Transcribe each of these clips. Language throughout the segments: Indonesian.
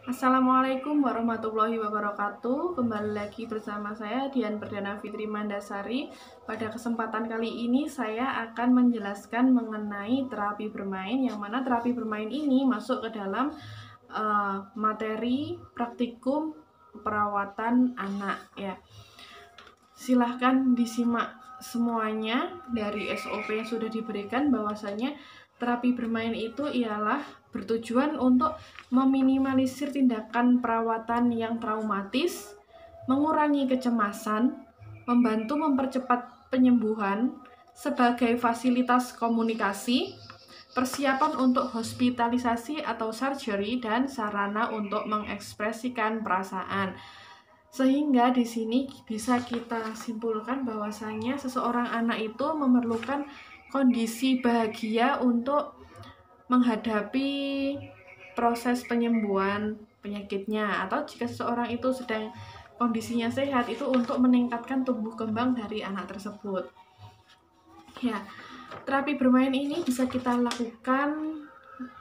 Assalamualaikum warahmatullahi wabarakatuh. Kembali lagi bersama saya Dian Perdana Fitri Mandasari. Pada kesempatan kali ini saya akan menjelaskan mengenai terapi bermain, yang mana terapi bermain ini masuk ke dalam materi praktikum perawatan anak ya. Silahkan disimak semuanya dari SOP yang sudah diberikan, bahwasanya terapi bermain itu ialah bertujuan untuk meminimalisir tindakan perawatan yang traumatis, mengurangi kecemasan, membantu mempercepat penyembuhan sebagai fasilitas komunikasi, persiapan untuk hospitalisasi atau surgery, dan sarana untuk mengekspresikan perasaan. Sehingga di sini bisa kita simpulkan bahwasanya seseorang anak itu memerlukan kondisi bahagia untuk menghadapi proses penyembuhan penyakitnya, atau jika seseorang itu sedang kondisinya sehat, itu untuk meningkatkan tumbuh kembang dari anak tersebut. Ya, terapi bermain ini bisa kita lakukan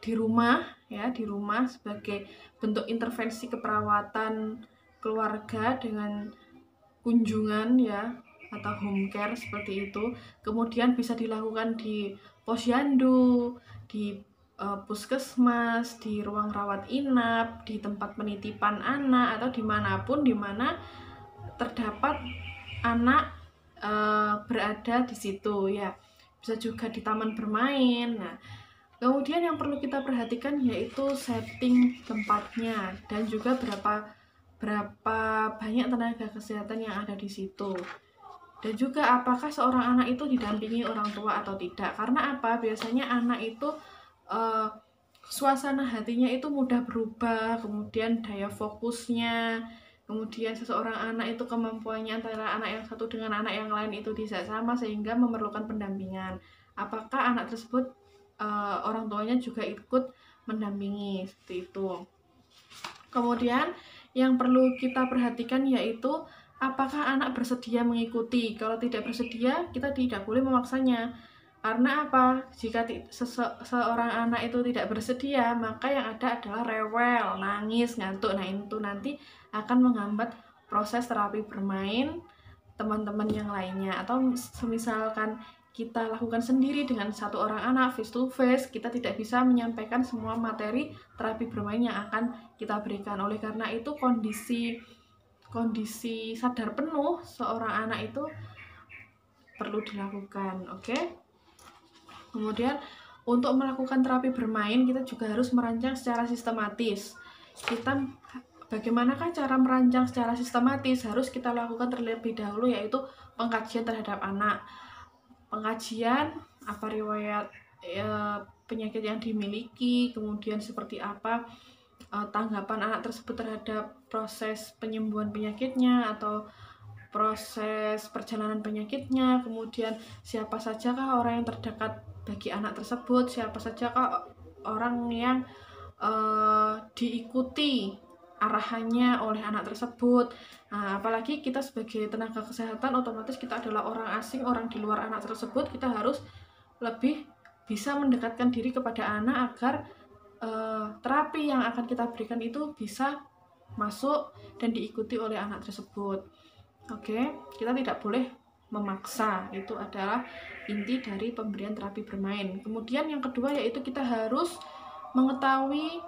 di rumah ya, di rumah sebagai bentuk intervensi keperawatan keluarga dengan kunjungan ya, atau home care seperti itu. Kemudian bisa dilakukan di posyandu, di puskesmas, di ruang rawat inap, di tempat penitipan anak, atau dimanapun dimana terdapat anak berada di situ ya. Bisa juga di taman bermain. Nah, kemudian yang perlu kita perhatikan yaitu setting tempatnya dan juga berapa banyak tenaga kesehatan yang ada di situ. Dan juga apakah seorang anak itu didampingi orang tua atau tidak. Karena apa? Biasanya anak itu suasana hatinya itu mudah berubah, kemudian daya fokusnya, kemudian seseorang anak itu kemampuannya antara anak yang satu dengan anak yang lain itu tidak sama, sehingga memerlukan pendampingan. Apakah anak tersebut orang tuanya juga ikut mendampingi, seperti itu. Kemudian yang perlu kita perhatikan yaitu apakah anak bersedia mengikuti. Kalau tidak bersedia, kita tidak boleh memaksanya. Karena apa? Jika seorang anak itu tidak bersedia, maka yang ada adalah rewel, nangis, ngantuk. Nah, itu nanti akan menghambat proses terapi bermain teman-teman yang lainnya. Atau semisalkan kita lakukan sendiri dengan satu orang anak face to face, kita tidak bisa menyampaikan semua materi terapi bermain yang akan kita berikan. Oleh karena itu kondisi sadar penuh seorang anak itu perlu dilakukan. Oke? Kemudian untuk melakukan terapi bermain, kita juga harus merancang secara sistematis. Bagaimanakah cara merancang secara sistematis? Harus kita lakukan terlebih dahulu, yaitu pengkajian terhadap anak. Pengkajian apa riwayat penyakit yang dimiliki, kemudian seperti apa tanggapan anak tersebut terhadap proses penyembuhan penyakitnya atau proses perjalanan penyakitnya, kemudian siapa sajakah orang yang terdekat bagi anak tersebut, siapa sajakah orang yang diikuti arahannya oleh anak tersebut. Nah, apalagi kita sebagai tenaga kesehatan, otomatis kita adalah orang asing, orang di luar anak tersebut. Kita harus lebih bisa mendekatkan diri kepada anak agar terapi yang akan kita berikan itu bisa masuk dan diikuti oleh anak tersebut. Oke, kita tidak boleh memaksa. Itu adalah inti dari pemberian terapi bermain. Kemudian yang kedua yaitu kita harus mengetahui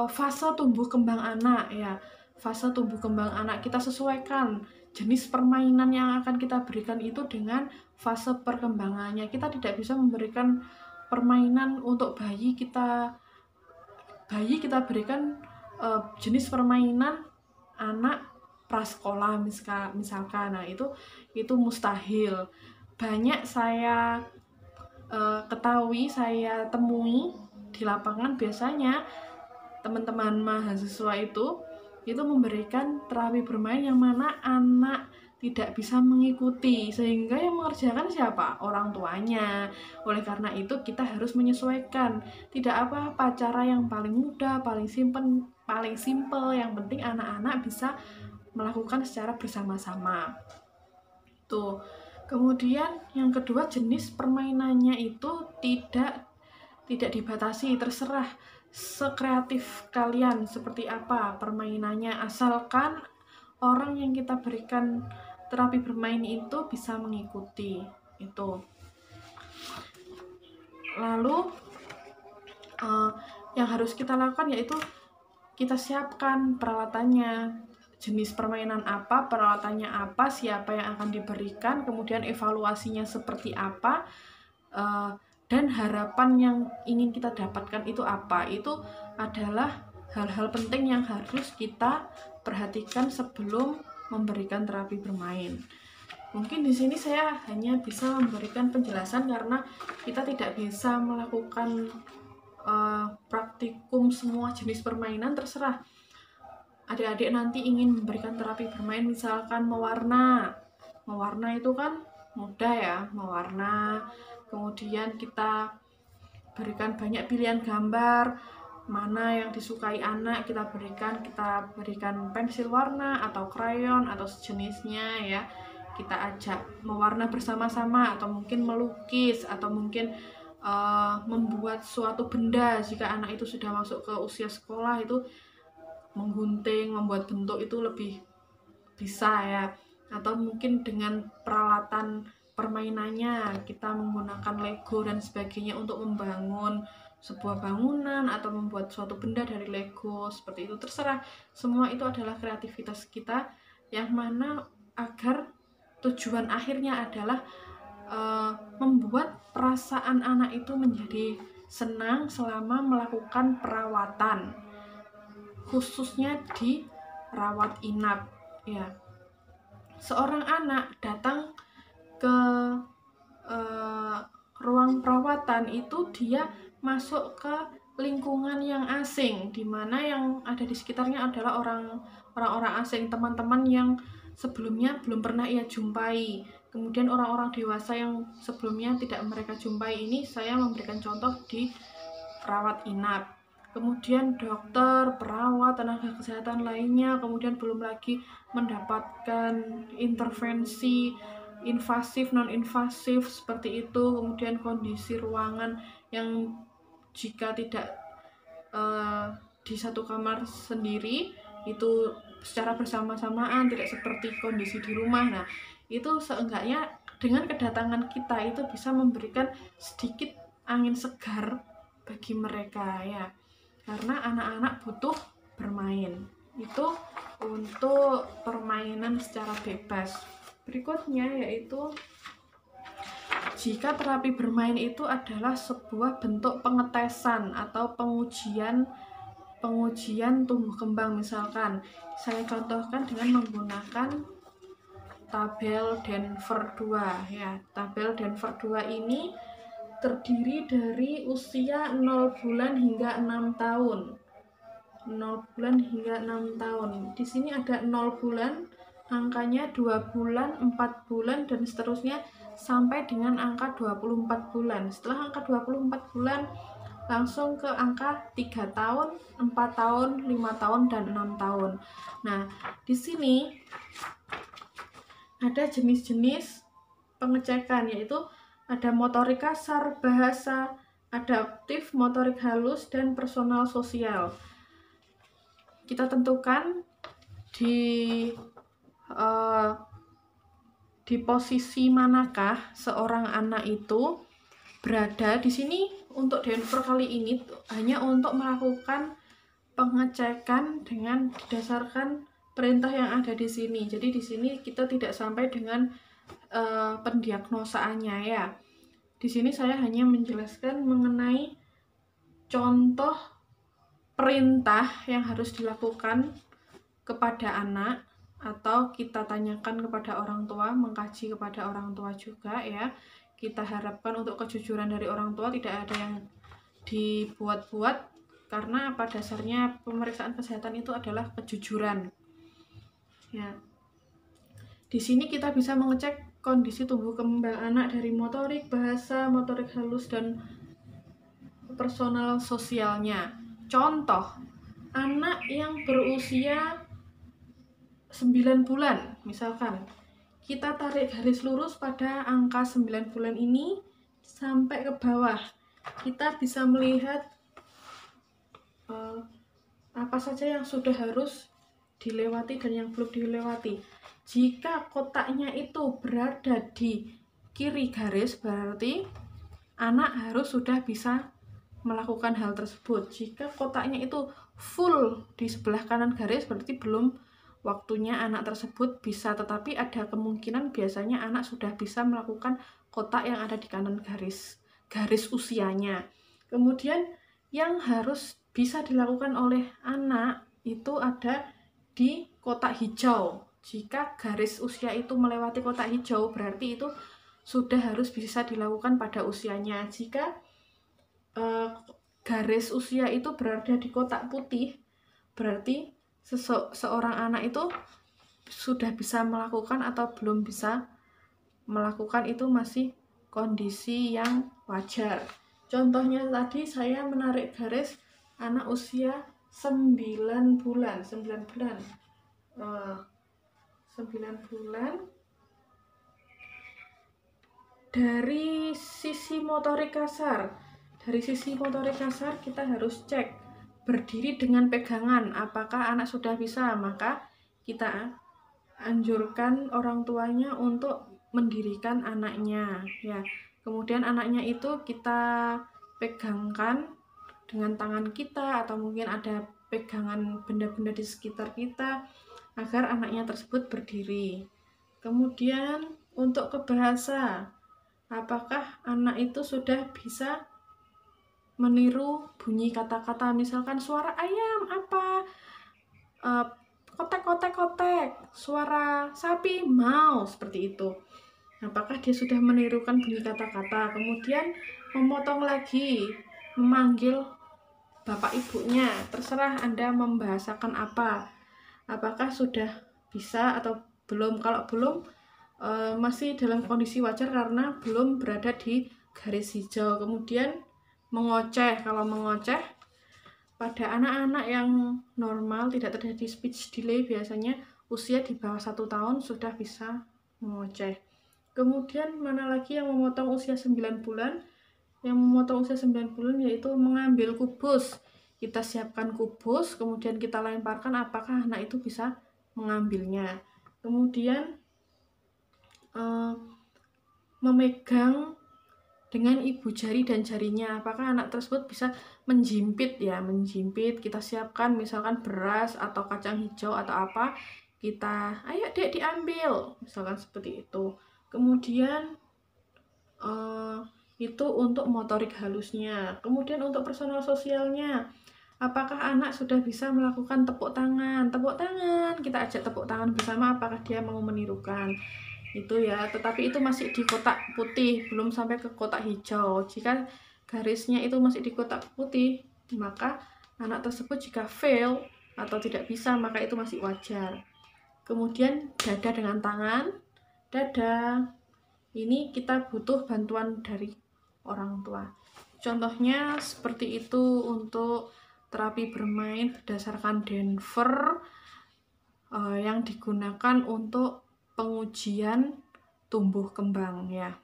fase tumbuh kembang anak ya. Fase tumbuh kembang anak, kita sesuaikan jenis permainan yang akan kita berikan itu dengan fase perkembangannya. Kita tidak bisa memberikan permainan untuk bayi kita berikan jenis permainan anak prasekolah misalkan. Nah, itu mustahil. Banyak saya ketahui, saya temui di lapangan, biasanya teman-teman mahasiswa itu memberikan terapi bermain yang mana anak tidak bisa mengikuti, sehingga yang mengerjakan siapa? Orang tuanya. Oleh karena itu kita harus menyesuaikan. Tidak apa-apa cara yang paling mudah, paling simple, yang penting anak-anak bisa melakukan secara bersama-sama. Tuh. Kemudian yang kedua, jenis permainannya itu tidak dibatasi, terserah sekreatif kalian seperti apa permainannya, asalkan orang yang kita berikan terapi bermain itu bisa mengikuti itu. Lalu yang harus kita lakukan yaitu kita siapkan peralatannya, jenis permainan apa, peralatannya apa, siapa yang akan diberikan, kemudian evaluasinya seperti apa, dan harapan yang ingin kita dapatkan itu apa. Itu adalah hal-hal penting yang harus kita perhatikan sebelum memberikan terapi bermain. Mungkin di sini saya hanya bisa memberikan penjelasan karena kita tidak bisa melakukan praktikum semua jenis permainan. Terserah adik-adik nanti ingin memberikan terapi bermain, misalkan mewarna itu kan mudah ya, mewarna, kemudian kita berikan banyak pilihan gambar, mana yang disukai anak kita berikan pensil warna atau krayon atau sejenisnya ya, kita ajak mewarna bersama-sama, atau mungkin melukis, atau mungkin membuat suatu benda jika anak itu sudah masuk ke usia sekolah, itu menggunting, membuat bentuk itu lebih bisa ya. Atau mungkin dengan peralatan permainannya kita menggunakan Lego dan sebagainya untuk membangun sebuah bangunan atau membuat suatu benda dari Lego, seperti itu. Terserah, semua itu adalah kreativitas kita, yang mana agar tujuan akhirnya adalah membuat perasaan anak itu menjadi senang selama melakukan perawatan, khususnya di rawat inap ya. Seorang anak datang ke ruang perawatan itu dia masuk ke lingkungan yang asing, di mana yang ada di sekitarnya adalah orang-orang asing, teman-teman yang sebelumnya belum pernah ia jumpai, kemudian orang-orang dewasa yang sebelumnya tidak mereka jumpai. Ini saya memberikan contoh di rawat inap. Kemudian dokter, perawat, tenaga kesehatan lainnya, kemudian belum lagi mendapatkan intervensi invasif, non-invasif seperti itu. Kemudian kondisi ruangan yang jika tidak di satu kamar sendiri itu secara bersama-samaan, tidak seperti kondisi di rumah. Nah, itu seenggaknya dengan kedatangan kita itu bisa memberikan sedikit angin segar bagi mereka ya, karena anak-anak butuh bermain. Itu untuk permainan secara bebas. Berikutnya yaitu jika terapi bermain itu adalah sebuah bentuk pengetesan atau pengujian tumbuh kembang. Misalkan saya contohkan dengan menggunakan tabel Denver 2 ya. Tabel Denver 2 ini terdiri dari usia 0 bulan hingga 6 tahun. 0 bulan hingga 6 tahun. Di sini ada 0 bulan, angkanya 2 bulan, 4 bulan, dan seterusnya sampai dengan angka 24 bulan. Setelah angka 24 bulan, langsung ke angka 3 tahun, 4 tahun, 5 tahun, dan 6 tahun. Nah, di sini ada jenis-jenis pengecekan, yaitu ada motorik kasar, bahasa, adaptif, motorik halus, dan personal sosial. Kita tentukan di posisi manakah seorang anak itu berada. Di sini untuk Denver kali ini hanya untuk melakukan pengecekan dengan didasarkan perintah yang ada di sini. Jadi di sini kita tidak sampai dengan pendiagnosaannya ya. Di sini saya hanya menjelaskan mengenai contoh perintah yang harus dilakukan kepada anak, atau kita tanyakan kepada orang tua, mengkaji kepada orang tua juga ya. Kita harapkan untuk kejujuran dari orang tua, tidak ada yang dibuat-buat, karena pada dasarnya pemeriksaan kesehatan itu adalah kejujuran ya. Di sini kita bisa mengecek kondisi tumbuh kembang anak dari motorik, bahasa, motorik halus, dan personal sosialnya. Contoh, anak yang berusia 9 bulan misalkan, kita tarik garis lurus pada angka 9 bulan ini sampai ke bawah. Kita bisa melihat eh, apa saja yang sudah harus dilewati dan yang belum dilewati. Jika kotaknya itu berada di kiri garis, berarti anak harus sudah bisa melakukan hal tersebut. Jika kotaknya itu full di sebelah kanan garis, berarti belum waktunya anak tersebut bisa, tetapi ada kemungkinan biasanya anak sudah bisa melakukan kotak yang ada di kanan garis usianya. Kemudian yang harus bisa dilakukan oleh anak itu ada di kotak hijau. Jika garis usia itu melewati kotak hijau, berarti itu sudah harus bisa dilakukan pada usianya. Jika garis usia itu berada di kotak putih, berarti seorang anak itu sudah bisa melakukan atau belum bisa melakukan, itu masih kondisi yang wajar. Contohnya tadi saya menarik garis anak usia 9 bulan. 9 bulan. Dari sisi motorik kasar kita harus cek berdiri dengan pegangan, apakah anak sudah bisa. Maka kita anjurkan orang tuanya untuk mendirikan anaknya ya. Kemudian anaknya itu kita pegangkan dengan tangan kita, atau mungkin ada pegangan benda-benda di sekitar kita agar anaknya tersebut berdiri. Kemudian untuk kebahasa, apakah anak itu sudah bisa meniru bunyi kata-kata, misalkan suara ayam apa, kotek kotek kotek, suara sapi mau, seperti itu. Apakah dia sudah menirukan bunyi kata-kata? Kemudian memotong lagi, memanggil bapak ibunya, terserah Anda membahasakan apa. Apakah sudah bisa atau belum? Kalau belum, masih dalam kondisi wajar karena belum berada di garis hijau. Kemudian mengoceh. Kalau mengoceh pada anak-anak yang normal, tidak terjadi speech delay, biasanya usia di bawah 1 tahun sudah bisa mengoceh. Kemudian mana lagi yang memotong usia 9 bulan? Yang memotong usia 9 bulan yaitu mengambil kubus. Kita siapkan kubus, kemudian kita lemparkan, apakah anak itu bisa mengambilnya. Kemudian memegang dengan ibu jari dan jarinya, apakah anak tersebut bisa menjimpit ya, menjimpit. Kita siapkan misalkan beras atau kacang hijau atau apa, kita ayo dek diambil, misalkan seperti itu. Kemudian itu untuk motorik halusnya. Kemudian untuk personal sosialnya, apakah anak sudah bisa melakukan tepuk tangan, kita ajak tepuk tangan bersama, apakah dia mau menirukan itu ya. Tetapi itu masih di kotak putih, belum sampai ke kotak hijau. Jika garisnya itu masih di kotak putih, maka anak tersebut jika fail atau tidak bisa, maka itu masih wajar. Kemudian dada dengan tangan, dada ini kita butuh bantuan dari orang tua. Contohnya seperti itu untuk terapi bermain berdasarkan Denver yang digunakan untuk pengujian tumbuh kembang ya.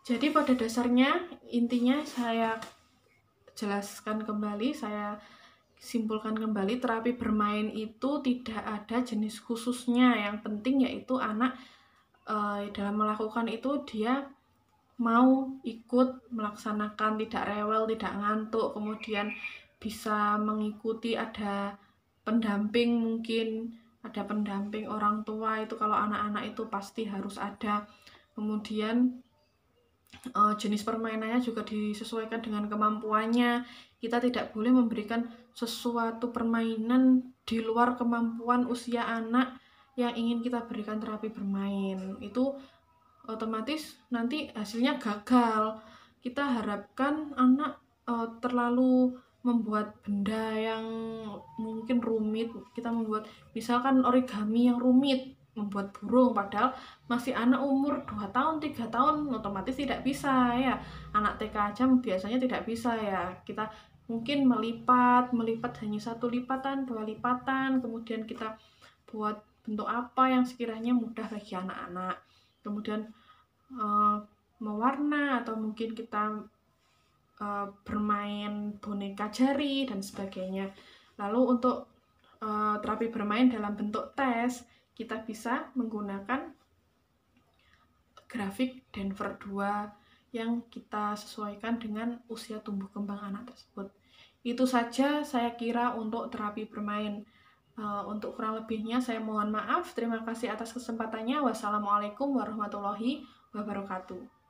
Jadi pada dasarnya, intinya saya jelaskan kembali, saya simpulkan kembali, terapi bermain itu tidak ada jenis khususnya. Yang penting yaitu anak dalam melakukan itu dia mau ikut melaksanakan, tidak rewel, tidak ngantuk, kemudian bisa mengikuti, ada pendamping, mungkin ada pendamping orang tua, itu kalau anak-anak itu pasti harus ada. Kemudian jenis permainannya juga disesuaikan dengan kemampuannya. Kita tidak boleh memberikan sesuatu permainan di luar kemampuan usia anak yang ingin kita berikan terapi bermain. Itu otomatis nanti hasilnya gagal. Kita harapkan anak terlalu membuat benda yang mungkin rumit, kita membuat misalkan origami yang rumit, membuat burung, padahal masih anak umur 2 tahun, 3 tahun, otomatis tidak bisa ya. Anak TK aja biasanya tidak bisa ya. Kita mungkin melipat hanya 1 lipatan, 2 lipatan, kemudian kita buat bentuk apa yang sekiranya mudah bagi anak-anak. Kemudian mewarna, atau mungkin kita bermain boneka jari dan sebagainya. Lalu untuk terapi bermain dalam bentuk tes, kita bisa menggunakan grafik Denver 2 yang kita sesuaikan dengan usia tumbuh kembang anak tersebut. Itu saja saya kira untuk terapi bermain. Untuk kurang lebihnya saya mohon maaf. Terima kasih atas kesempatannya. Wassalamualaikum warahmatullahi wabarakatuh.